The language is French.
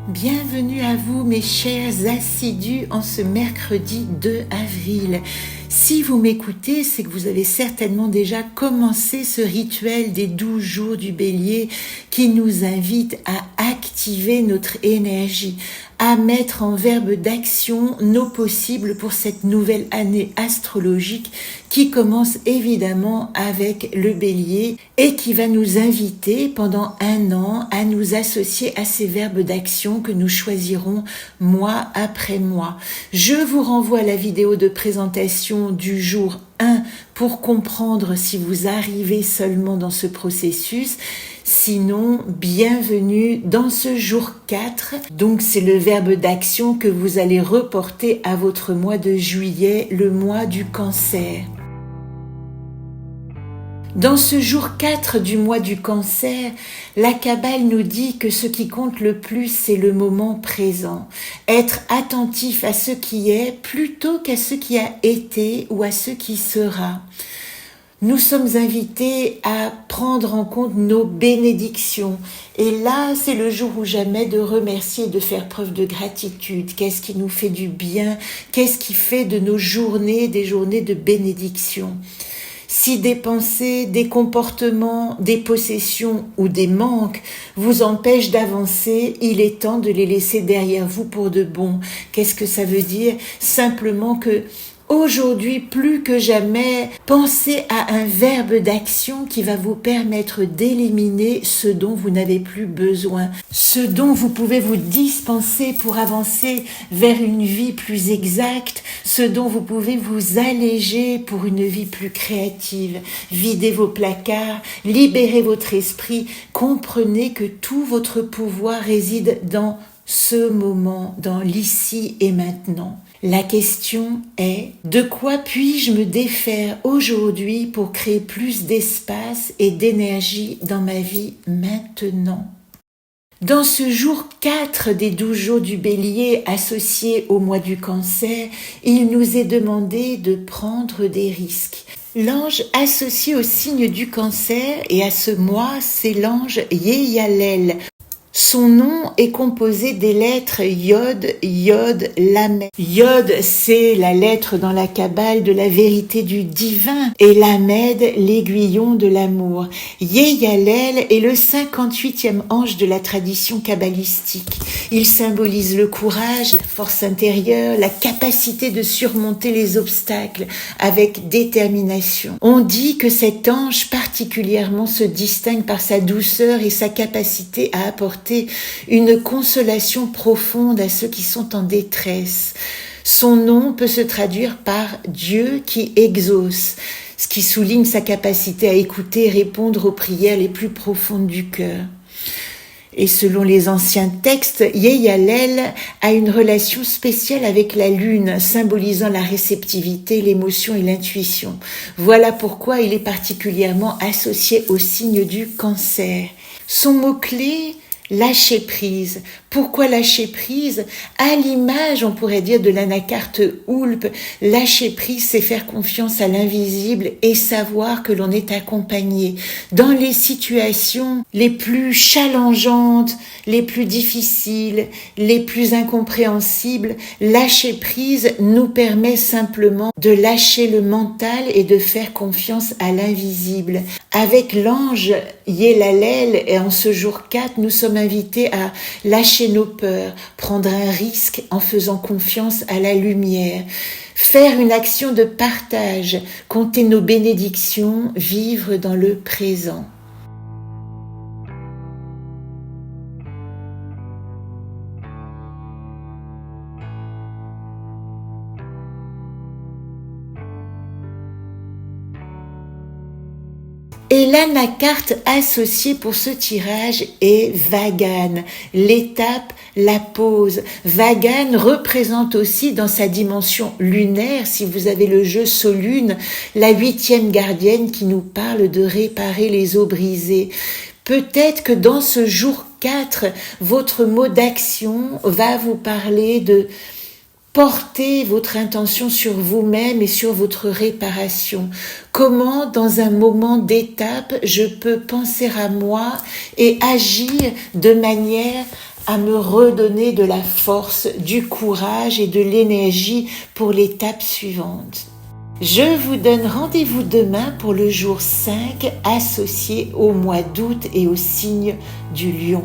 Bienvenue à vous mes chers assidus en ce mercredi 2 avril. Si vous m'écoutez, c'est que vous avez certainement déjà commencé ce rituel des 12 jours du Bélier qui nous invite à activer notre énergie, à mettre en verbe d'action nos possibles pour cette nouvelle année astrologique qui commence évidemment avec le Bélier et qui va nous inviter pendant un an à nous associer à ces verbes d'action que nous choisirons mois après mois. Je vous renvoie à la vidéo de présentation du jour 1 pour comprendre si vous arrivez seulement dans ce processus. Sinon, bienvenue dans ce jour 4. Donc, c'est le verbe d'action que vous allez reporter à votre mois de juillet, le mois du Cancer. Dans ce jour 4 du mois du Cancer, la Kabbale nous dit que ce qui compte le plus, c'est le moment présent. Être attentif à ce qui est plutôt qu'à ce qui a été ou à ce qui sera. Nous sommes invités à prendre en compte nos bénédictions. Et là, c'est le jour ou jamais de remercier et de faire preuve de gratitude. Qu'est-ce qui nous fait du bien? Qu'est-ce qui fait de nos journées des journées de bénédiction? Si des pensées, des comportements, des possessions ou des manques vous empêchent d'avancer, il est temps de les laisser derrière vous pour de bon. Qu'est-ce que ça veut dire? Simplement que aujourd'hui, plus que jamais, pensez à un verbe d'action qui va vous permettre d'éliminer ce dont vous n'avez plus besoin, ce dont vous pouvez vous dispenser pour avancer vers une vie plus exacte, ce dont vous pouvez vous alléger pour une vie plus créative. Videz vos placards, libérez votre esprit, comprenez que tout votre pouvoir réside dans ce moment, dans l'ici et maintenant. La question est, de quoi puis-je me défaire aujourd'hui pour créer plus d'espace et d'énergie dans ma vie maintenant? Dans ce jour 4 des 12 jours du Bélier associé au mois du Cancer, il nous est demandé de prendre des risques. L'ange associé au signe du Cancer et à ce mois, c'est l'ange Yeyalel. Son nom est composé des lettres Yod, Yod, Lamed. Yod, c'est la lettre dans la Kabbale de la vérité du divin et Lamed, l'aiguillon de l'amour. Yeyalel est le 58e ange de la tradition kabbalistique. Il symbolise le courage, la force intérieure, la capacité de surmonter les obstacles avec détermination. On dit que cet ange particulièrement se distingue par sa douceur et sa capacité à apporter une consolation profonde à ceux qui sont en détresse. Son nom peut se traduire par Dieu qui exauce, ce qui souligne sa capacité à écouter et répondre aux prières les plus profondes du cœur. Et selon les anciens textes, Yeyalel a une relation spéciale avec la lune, symbolisant la réceptivité, l'émotion et l'intuition. Voilà pourquoi il est particulièrement associé au signe du Cancer. Son mot-clé, lâcher prise. Pourquoi lâcher prise? À l'image, on pourrait dire, de l'anacarte Oulpe, lâcher prise, c'est faire confiance à l'invisible et savoir que l'on est accompagné. Dans les situations les plus challengeantes, les plus difficiles, les plus incompréhensibles, lâcher prise nous permet simplement de lâcher le mental et de faire confiance à l'invisible. Avec l'ange Yeyalel, et en ce jour 4, nous sommes invités à lâcher nos peurs, prendre un risque en faisant confiance à la lumière, faire une action de partage, compter nos bénédictions, vivre dans le présent. Et l'anacarte associée pour ce tirage est Vagan, l'étape, la pause. Vagan représente aussi dans sa dimension lunaire, si vous avez le jeu Solune, la 8e gardienne qui nous parle de réparer les os brisés. Peut-être que dans ce jour 4, votre mot d'action va vous parler de portez votre intention sur vous-même et sur votre réparation. Comment, dans un moment d'étape, je peux penser à moi et agir de manière à me redonner de la force, du courage et de l'énergie pour l'étape suivante. Je vous donne rendez-vous demain pour le jour 5 associé au mois d'août et au signe du lion.